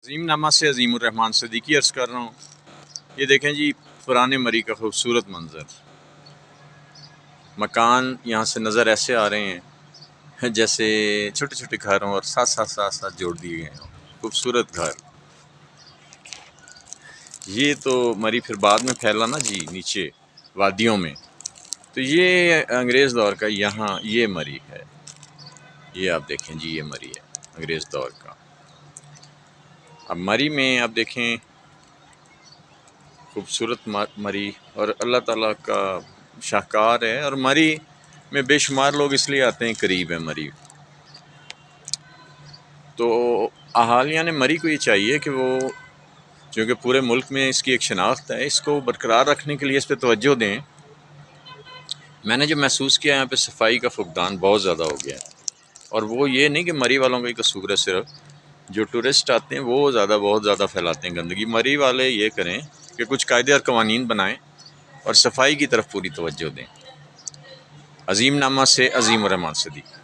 عظیم نامہ سے عظیم الرحمان صدیقی عرض کر رہا ہوں۔ یہ دیکھیں جی پرانے مری کا خوبصورت منظر، مکان یہاں سے نظر ایسے آ رہے ہیں جیسے چھوٹے چھوٹے گھر ہوں اور ساتھ جوڑ دیے گئے ہوں، خوبصورت گھر۔ یہ تو مری پھر بعد میں پھیلا نا جی نیچے وادیوں میں، تو یہ انگریز دور کا یہاں یہ مری ہے، یہ آپ دیکھیں جی یہ مری ہے انگریز دور کا۔ اب مری میں آپ دیکھیں خوبصورت مری، اور اللہ تعالیٰ کا شاہکار ہے، اور مری میں بے شمار لوگ اس لیے آتے ہیں، قریب ہے مری۔ تو اہالیہ نے مری کو یہ چاہیے کہ وہ چونکہ پورے ملک میں اس کی ایک شناخت ہے، اس کو برقرار رکھنے کے لیے اس پہ توجہ دیں۔ میں نے جو محسوس کیا یہاں پہ صفائی کا فقدان بہت زیادہ ہو گیا ہے، اور وہ یہ نہیں کہ مری والوں کا ہی قصور ہے، صرف جو ٹورسٹ آتے ہیں وہ بہت زیادہ پھیلاتے ہیں گندگی۔ مری والے یہ کریں کہ کچھ قاعدے اور قوانین بنائیں اور صفائی کی طرف پوری توجہ دیں۔ عظیم نامہ سے عظیم الرحمان صدیقی۔